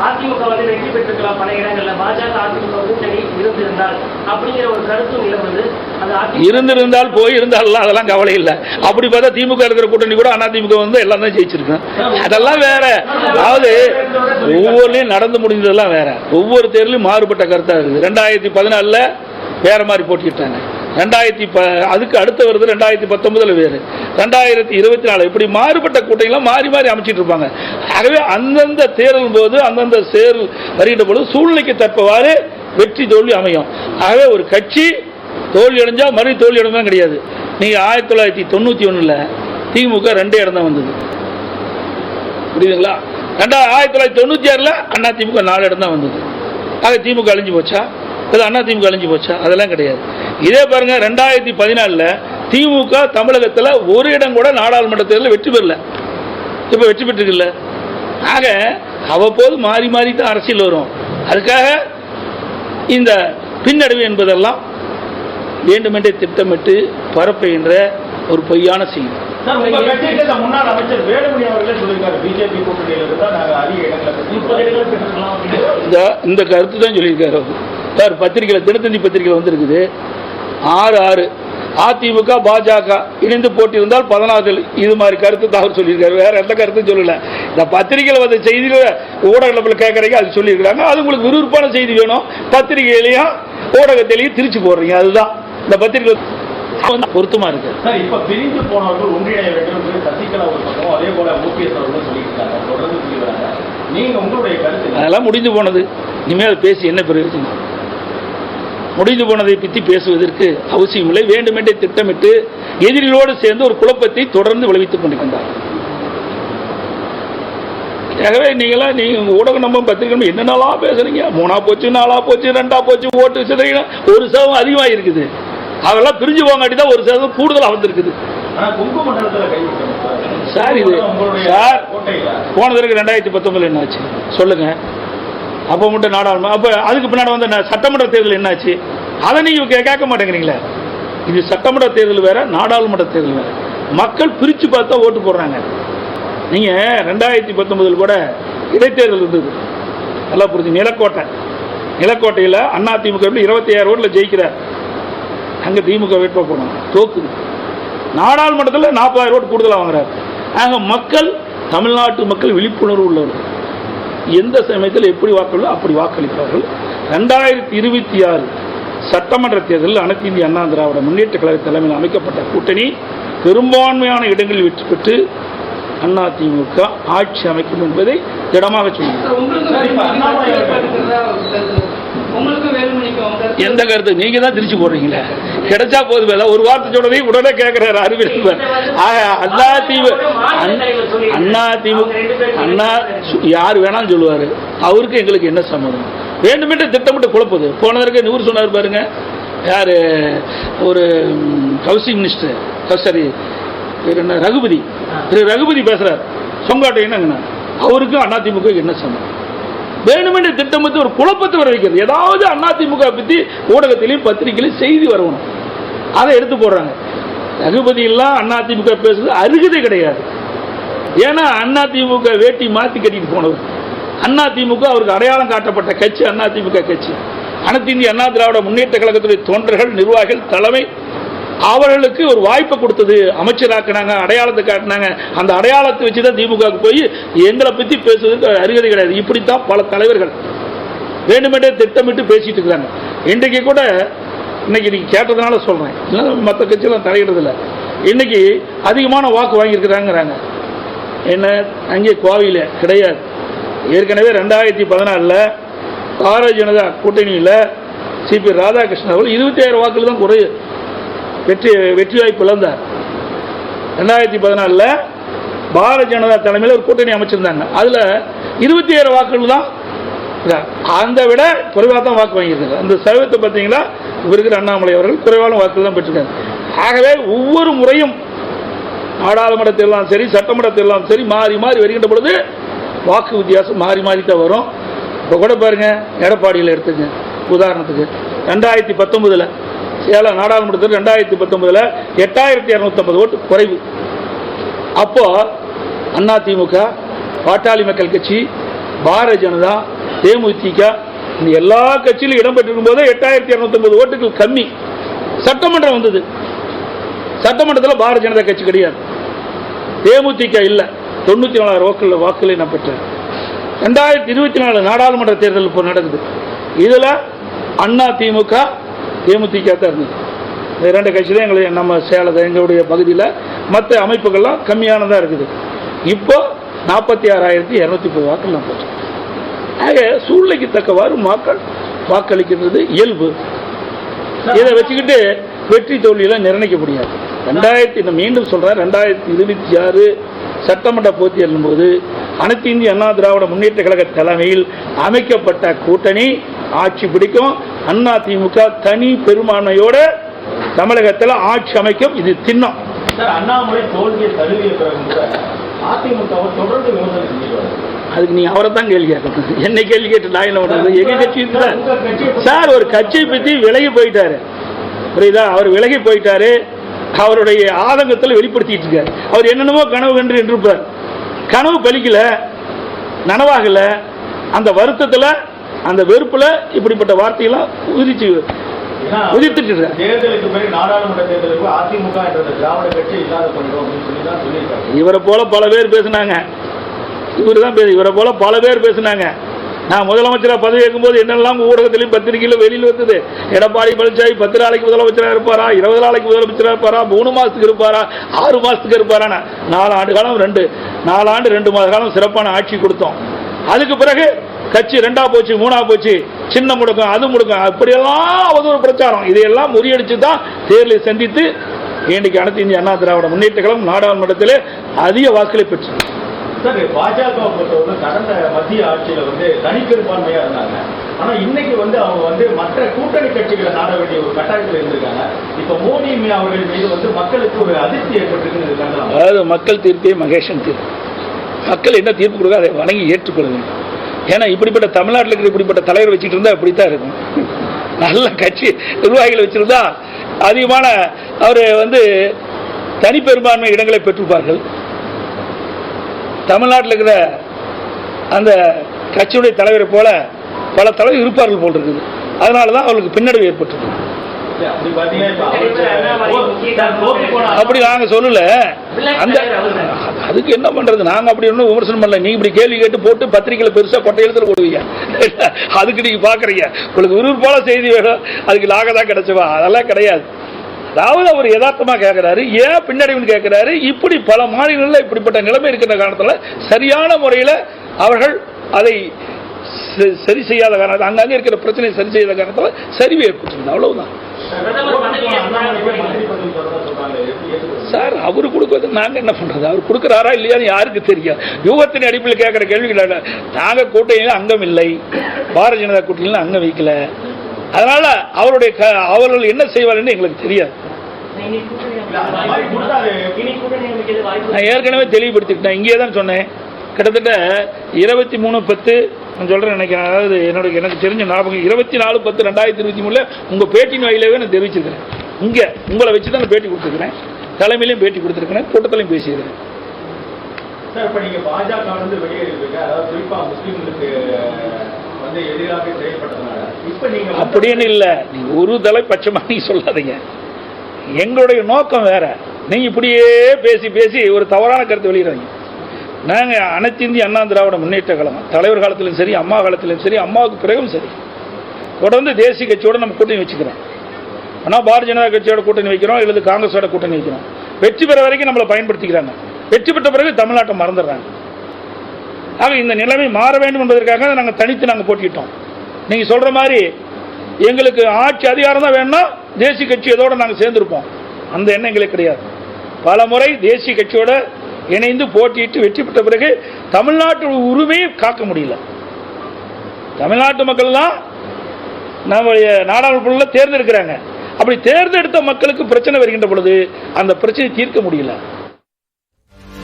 அதிமுக வந்து வெற்றி பெற்றிருக்கலாம் பல இடங்கள்ல, பாஜக அதிமுக கூட்டணி இருந்திருந்தால் அப்படிங்கிற ஒரு கருத்து நிலவுது. இருந்திருந்தால் போயிருந்தால் அதெல்லாம் கவலை இல்லை. அப்படி பார்த்தா திமுக இருக்கிற கூட்டணி கூட அதிமுக வந்து எல்லாம் தான் ஜெயிச்சிருக்கேன். அதெல்லாம் வேற. அதாவது ஒவ்வொருலையும் நடந்து முடிஞ்சதெல்லாம் வேற. ஒவ்வொரு தேர்தலையும் மாறுபட்ட கருத்தா இருக்குது. 2014 வேற மாதிரி போட்டிட்டாங்க. அதுக்கு அடுத்த வருது 2019 வேறு, 2024 இப்படி மாறுபட்ட கூட்டணிலாம் மாறி மாறி அமைச்சிட்டு இருப்பாங்க. ஆகவே அந்தந்த தேர்தல் போது அந்தந்த தேர்தல் வருகின்ற பொழுது சூழ்நிலைக்கு தற்பவாறு வெற்றி தோல்வி அமையும். ஆகவே ஒரு கட்சி தோல்வி அடைஞ்சா மறு தோல்வி அடைஞ்சா கிடையாது. நீங்க 1991 திமுக 2 இடம் தான் வந்தது, புரியுதுங்களா? 1996 அதிமுக 4 இடம் தான் வந்தது. ஆக திமுக அழிஞ்சு போச்சா? அதிமுக அழிஞ்சு போச்சா? அதெல்லாம் கிடையாது. இதே பாருங்க, 2014 திமுக தமிழகத்தில் ஒரு இடம் கூட நாடாளுமன்ற தேர்தலில் வெற்றி பெறல. இப்ப வெற்றி பெற்றிருக்குல்ல. ஆக அவ்வப்போது மாறி மாறி தான் அரசியல் வரும். அதுக்காக இந்த பின்னடைவு என்பதெல்லாம் வேண்டுமென்றே திட்டமிட்டு பரப்புகின்ற ஒரு பொய்யான செய்தி. முன்னாள் அமைச்சர் வேலுமணி அவர்களே சொல்லியிருக்காரு, பிஜேபி கூட்டணியில் இருந்தால் நாங்கள் அதிக இடங்களை இந்த கருத்து தான் சொல்லியிருக்காரு சார். பத்திரிகையில், தினத்தந்தி பத்திரிகையில் வந்திருக்குது. 6-6 அதிமுக பாஜக இணைந்து போட்டியிருந்தால் 14 இது மாதிரி கருத்து தான் அவர் சொல்லியிருக்காரு. வேற எந்த கருத்தும் சொல்லல. இந்த பத்திரிகையில் வந்த செய்திகளை ஊடகத்தில் கேட்கறீங்க, அது சொல்லியிருக்கிறாங்க. அது உங்களுக்கு விறுவிறுப்பான செய்தி வேணும், பத்திரிகையிலையும் ஊடகத்திலையும் திருச்சி போடுறீங்க. அதுதான் இந்த பத்திரிகை பொருத்தமா இருக்கு. இப்ப பிரிந்து போனவர்கள் ஒன்றிணைய வேண்டும் சசிகலா ஒரு பக்கம், அதே போல ஓபிஎஸ் அவர்களும் சொல்லியிருக்காங்க, தொடர்ந்து சொல்லி வராங்க. நீங்க உங்களுடைய கருத்து? அதெல்லாம் முடிந்து போனது. இனிமேல் பேசி என்ன பிரயோஜனம்? முடிந்து போனதை பற்றி பேசுவதற்கு அவசியம் இல்லை. வேண்டுமென்றே திட்டமிட்டு எதிரிகளோடு சேர்ந்து ஒரு குழப்பத்தை தொடர்ந்து விளைவித்துக் கொண்டிருக்கின்றார். ஆகவே நீங்க ஊடகம் நம்ம பத்திரிகை என்னென்னலாம் பேசுறீங்க? 3ஆ போச்சு, 4ஆ போச்சு, 2ஆ போச்சு, ஓட்டு சிதறீங்க. 1% அதிகமாக இருக்குது. அதெல்லாம் பிரிஞ்சு போங்காட்டி தான் 1% கூடுதலாக வந்திருக்குது. சார் இது சார் போனதற்கு 2019 என்னாச்சு சொல்லுங்க? அப்போ மட்டும் நாடாளுமன்ற, அப்போ அதுக்கு பின்னாடி வந்து சட்டமன்ற தேர்தல் என்னாச்சு? அதை நீங்க கேட்க மாட்டேங்கிறீங்களே. இது சட்டமன்ற தேர்தல் வேற, நாடாளுமன்ற தேர்தல் வேற. மக்கள் பிரிச்சு பார்த்தா ஓட்டு போடுறாங்க. நீங்க 2019 கூட இடைத்தேர்தல் இருந்தது, நல்லா புரிஞ்சு. நிலக்கோட்டையில் அதிமுக 26 ஓட்டுல ஜெயிக்கிறார். அங்க திமுக வேட்பா போனாங்க, தோக்குது. நாடாளுமன்றத்தில் 40,000 ஓட்டு கூடுதலாக வாங்குறாரு. ஆக மக்கள், தமிழ்நாட்டு மக்கள் விழிப்புணர்வு உள்ளவர்கள். எந்த சமயத்தில் எப்படி வாக்களிப்போ அப்படி வாக்களிப்பார்கள். 2026 சட்டமன்ற தேர்தலில் அனைத்து இந்திய அண்ணா திராவிட முன்னேற்ற கழக தலைமையில் அமைக்கப்பட்ட கூட்டணி பெரும்பான்மையான இடங்களில் வெற்றி பெற்று அதிமுக ஆட்சி அமைக்கும் என்பதை திடமாக சொல்லுங்கள். எந்த கருத்து? நீங்க தான் திருச்சி போடுறீங்களே. கிடைச்சா போதும், ஒரு வார்த்தை சொல்றதை உடனே கேட்கிறாரு அறிவியல். அண்ணா யார் வேணாலும் சொல்லுவாரு, அவருக்கு எங்களுக்கு என்ன சம்மதம்? வேண்டுமென்று திட்டமிட்டு குழப்பது. போனதற்கு நூறு சொன்னார் பாருங்க, யாரு ஒரு ஹவுசிங் மினிஸ்டர், சரி என்ன ரகுபதி, ரகுபதி பேசுறாரு சொங்காட்டை என்னங்கண்ணா, அவருக்கும் அதிமுக என்ன சம்மதம்? வேணுமென்று திட்டமிட்டு ஒரு குழப்பத்தை வர வைக்கிறது. ஏதாவது அதிமுக பற்றி ஊடகத்திலையும் பத்திரிகையிலும் செய்தி வரணும், அதை எடுத்து போடுறாங்க. ரகுபதி எல்லாம் அதிமுக பேசுறது அருகதை கிடையாது. ஏன்னா அதிமுக வேட்டி மாற்றி கட்டிட்டு போனவர். அதிமுக அவருக்கு அடையாளம் காட்டப்பட்ட கட்சி அதிமுக கட்சி. அனைத்து இந்திய அண்ணா திராவிட முன்னேற்ற கழகத்துடைய தொண்டர்கள், நிர்வாகிகள், தலைமை அவர்களுக்கு ஒரு வாய்ப்பை கொடுத்தது. அமைச்சராக்குனாங்க, அடையாளத்தை காட்டினாங்க. அந்த அடையாளத்தை வச்சுதான் திமுக போய் எங்களை பற்றி பேசுவதற்கு அருகதை கிடையாது. இப்படித்தான் பல தலைவர்கள் வேண்டுமென்றே திட்டமிட்டு பேசிட்டு இருக்கிறாங்க. இன்றைக்கு கூட இன்னைக்கு நீங்க கேட்டதுனால சொல்றேன், மற்ற கட்சியெல்லாம் தலையிடுறதில்ல. இன்னைக்கு அதிகமான வாக்கு வாங்கியிருக்கிறாங்கிறாங்க. என்ன அங்கே கோவையில் கிடையாது. ஏற்கனவே 2014 பாரதிய ஜனதா கூட்டணியில் சிபி ராதாகிருஷ்ணன் அவர்கள் 27 வாக்குகள் தான் குறைய வெற்றி வாய்ப்பு இழந்தார். 2014 பாரதிய ஜனதா தலைமையில் ஒரு கூட்டணி அமைச்சிருந்தாங்க. அதுல 27 வாக்குகள் தான், அந்த விட குறைவாக தான் வாக்கு வாங்கியிருக்காங்க. அந்த சதவீதத்தை பார்த்தீங்களா, இருக்கிற அண்ணாமலை அவர்கள் குறைவான வாக்குகள் தான் பெற்றிருக்காங்க. ஆகவே ஒவ்வொரு முறையும் நாடாளுமன்ற தேர்தலும் சரி, சட்டமன்ற தேர்தலும் சரி, மாறி மாறி வருகின்ற பொழுது வாக்கு வித்தியாசம் மாறி மாறி தான் வரும். இப்போ கூட பாருங்க, எடப்பாடியில் எடுத்துங்க உதாரணத்துக்கு, 2019 சேலம் நாடாளுமன்றத்தில் 2019 8250 ஓட்டு குறைவு. அப்போ அதிமுக பாட்டாளி மக்கள் கட்சி, பாரதிய ஜனதா, தேமுதிக இந்த எல்லா கட்சியிலும் இடம்பெற்றிருக்கும் போதே 8250 ஓட்டுகள் கம்மி. சட்டமன்றம் வந்தது. சட்டமன்றத்தில் பாரதிய ஜனதா கட்சி கிடையாது, தேமுதிக இல்லை, 94,000 வாக்குகளை நான் பெற்றேன். 2024 நாடாளுமன்ற தேர்தல் இப்போ நடக்குது. இதில் அண்ணா திமுக தேமுதிக தான் இருந்தது. இந்த 2 கட்சி தான் எங்களை நம்ம சேலத்தை எங்களுடைய பகுதியில் மற்ற அமைப்புகள்லாம் கம்மியானதாக இருக்குது. இப்போ 46,230 வாக்குகள் நான் பெற்றேன். ஆக சூழ்நிலைக்கு தக்கவாறு மக்கள் வாக்களிக்கிறது இயல்பு. இதை வச்சுக்கிட்டு வெற்றி தோல்வியெல்லாம் நிர்ணயிக்க முடியாது. மீண்டும் சொல்கிறேன், 2026 சட்டமன்ற போட்டி போது அனைத்து இந்திய அண்ணா திராவிட முன்னேற்ற கழக தலைமையில் அமைக்கப்பட்ட கூட்டணி ஆட்சி பிடிக்கும். அண்ணா திமுக தனி பெரும்பான்மையோட தமிழகத்தில் ஆட்சி அமைக்கும். இது திண்ணம். அண்ணாமலை தோல்வியை தழுவிய பிறகு கூட அதிமுகவை தொடர்ந்து விமர்சனம் செஞ்சுருவாங்க. அதுக்கு நீ அவரை தான் கேள்வி கேட்கணும். என்னை கேள்வி கேட்டு நான் என்ன பண்றது? எங்க கட்சி சார் ஒரு கட்சியை பற்றி விலகி போயிட்டாரு, புரியுதா? அவர் விலகி போயிட்டாரு, அவருடைய ஆதங்கத்தில் வெளிப்படுத்திட்டு இருக்காரு. அவர் என்னென்னமோ கனவு கண்டு இருப்பார், கனவு பலிக்கல, நனவாகல. அந்த வருத்தத்தில் அந்த வெறுப்புல இப்படிப்பட்ட வார்த்தையெல்லாம் உதிர்த்துட்டு இருக்காரு. தேர்தலுக்கு பிறகு நாடாளுமன்ற தேர்தலுக்கு அதிமுக என்ற திராவிட கட்சி இல்லாத பண்ணுறோம் அப்படின்னு சொல்லி தான் சொல்லியிருக்காங்க. இவரை போல பல பேர் பேசினாங்க. இவரை போல பல பேர் பேசினாங்க. நான் முதலமைச்சராக பதவி ஏற்கும்போது என்னெல்லாம் ஊடகத்திலையும் பத்திரிகையில் வெளியில் வந்தது. எடப்பாடி பழனிசாமி 10 நாளைக்கு முதலமைச்சராக இருப்பாரா, 20 நாளைக்கு முதலமைச்சராக இருப்பாரா, 3 மாதத்துக்கு இருப்பாரா, 6 மாதத்துக்கு இருப்பாரா? 4 ஆண்டு காலம் 4 ஆண்டு 2 மாத காலம் சிறப்பான ஆட்சி கொடுத்தோம். அதுக்கு பிறகு கட்சி 2ஆ போச்சு, 3ஆ போச்சு, சின்ன முடக்கம், அது முடக்கம், அப்படியெல்லாம் அவதூறு பிரச்சாரம். இதையெல்லாம் முறியடிச்சு தான் தேர்தலை சந்தித்து இன்றைக்கு அனைத்து இந்திய அண்ணா திராவிட முன்னேற்ற கழகம் நாடாளுமன்றத்திலே அதிக வாக்குகளை பெற்று. சார், பாஜக பொறுத்தவரை கடந்த மத்திய ஆட்சியில் தனிப்பெரும்பான்மையா இருந்தாங்க. ஆனா இன்னைக்கு அவங்க மற்ற கூட்டணி கட்சிகளை நாட வேண்டிய ஒரு கட்டாயத்தில் இருந்திருக்காங்க. இப்ப மோடி அவர்கள் மீது மக்களுக்கு ஒரு அதிர்ச்சி ஏற்பட்டிருக்கு. அதாவது மக்கள் தீர்ப்பே மகேஷன் தீர்ப்பு. மக்கள் என்ன தீர்ப்பு கொடுக்க அதை வணங்கி ஏற்றுக்கொள்ளுங்க. ஏன்னா இப்படிப்பட்ட தமிழ்நாட்டில் இருக்கிற இப்படிப்பட்ட தலைவர் வச்சுட்டு இருந்தா அப்படித்தான் இருக்கும். நல்ல கட்சி நிர்வாகிகள் வச்சிருந்தா அதிகமான அவர் தனிப்பெரும்பான்மை இடங்களை பெற்றிருப்பார்கள். தமிழ்நாட்டில் இருக்கிற அந்த கட்சியுடைய தலைவரை போல பல தலைவர் இருப்பார்கள் போல் இருக்குது. அதனால தான் அவர்களுக்கு பின்னடைவு ஏற்பட்டிருக்கு. அப்படி நாங்க சொல்லல. அந்த அதுக்கு என்ன பண்றது? நாங்க அப்படி ஒன்றும் விமர்சனம் பண்ணல. நீங்க இப்படி கேள்வி கேட்டு போட்டு பத்திரிகையில பெருசா கொட்டை எழுத்துல போடுவீங்க. அதுக்கு நீங்க பாக்குறீங்க, உங்களுக்கு விருப்பமான செய்தி வேணும், அதுக்கு லாகதான் கிடைச்சவா? அதெல்லாம் கிடையாது. அதாவது அவர் யதார்த்தமா கேட்கிறாரு, ஏன் பின்னடைவுன்னு கேட்கிறாரு. இப்படி பல மாநிலங்களில் இப்படிப்பட்ட நிலைமை இருக்கிற காரணத்தில் சரியான முறையில் அவர்கள் அதை சரி செய்யாத காரணத்தில், அங்கங்கே இருக்கிற பிரச்சனையை சரி செய்யாத காரணத்தில் சரிவு ஏற்பட்டிருந்தது. அவ்வளவுதான் சார். அவரு கொடுக்கறது நாங்க என்ன பண்றது? அவர் கொடுக்கிறாரா இல்லையான்னு யாருக்கு தெரியும்? யூகத்தின் அடிப்படையில் கேட்கிற கேள்விகள். நாங்க கூட்டணியில அங்கம் இல்லை, பாரதிய ஜனதா கூட்டணியில அங்கம் வைக்கல. அதனால அவர்கள் என்ன செய்வார்கள் எங்களுக்கு தெரியாது. நான் ஏற்கனவே தெளிவுபடுத்திட்டேன், இங்கே தான் சொன்னேன். கிட்டத்தட்ட 23/10 நான் சொல்றேன் நினைக்கிறேன். அதாவது எனக்கு தெரிஞ்ச ஞாபகம் 24/10/2023 உங்க பேட்டின் வாயிலாவே நான் தெரிவிச்சிருக்கிறேன். இங்க உங்களை வச்சு தான் பேட்டி கொடுத்துருக்கிறேன், தலைமையிலையும் பேட்டி கொடுத்துருக்கிறேன், கூட்டத்திலையும் பேசியிருக்கிறேன். சார், இப்ப நீங்க பாஜக வெளியேறிருக்கீங்க, அதாவது குறிப்பா முஸ்லீம்களுக்கு எதிராக செயல்பட்டதுனால இப்ப நீங்க அப்படின்னு இல்ல, நீங்க ஒரு தலைப்பட்சமா நீங்க சொல்லாதீங்க. எங்களுடைய நோக்கம் வேற. நீங்க இப்படியே பேசி பேசி ஒரு தவறான கருத்து வெளியிடுறீங்க. நாங்க அனைத்து இந்திய அண்ணா திராவிட முன்னேற்ற கழகம் தலைவர் காலத்திலும் சரி, அம்மா காலத்திலும் சரி, அம்மாவுக்கு பிறகும் சரி, தொடர்ந்து தேசிய கட்சியோட நம்ம கூட்டணி வச்சுக்கிறோம். ஆனால் பாரதிய ஜனதா கட்சியோட கூட்டணி வைக்கிறோம், இல்லது காங்கிரஸோட கூட்டணி வைக்கிறோம். வெற்றி பெற வரைக்கும் நம்மளை பயன்படுத்திக்கிறாங்க. வெற்றி பெற்ற பிறகு தமிழ்நாட்டை மறந்துடுறாங்க. ஆக இந்த நிலைமை மாற வேண்டும் என்பதற்காக நாங்கள் தனித்து போட்டிட்டோம். நீங்க சொல்ற மாதிரி எங்களுக்கு ஆட்சி அதிகாரம் தான் வேணும்னா தேசிய கட்சி இதோட நாங்கள் சேர்ந்திருப்போம். அந்த எண்ணம் எங்களுக்கு கிடையாது. பல முறை தேசிய கட்சியோட இணைந்து போட்டியிட்டு வெற்றி பெற்ற பிறகு தமிழ்நாட்டு உரிமையை காக்க முடியல. தமிழ்நாட்டு மக்கள் தான் நம்முடைய நாடாளுமன்றத்தில் தேர்ந்தெடுக்கிறாங்க. அப்படி தேர்ந்தெடுத்த மக்களுக்கு பிரச்சனை வருகின்ற பொழுது அந்த பிரச்சனை தீர்க்க முடியல.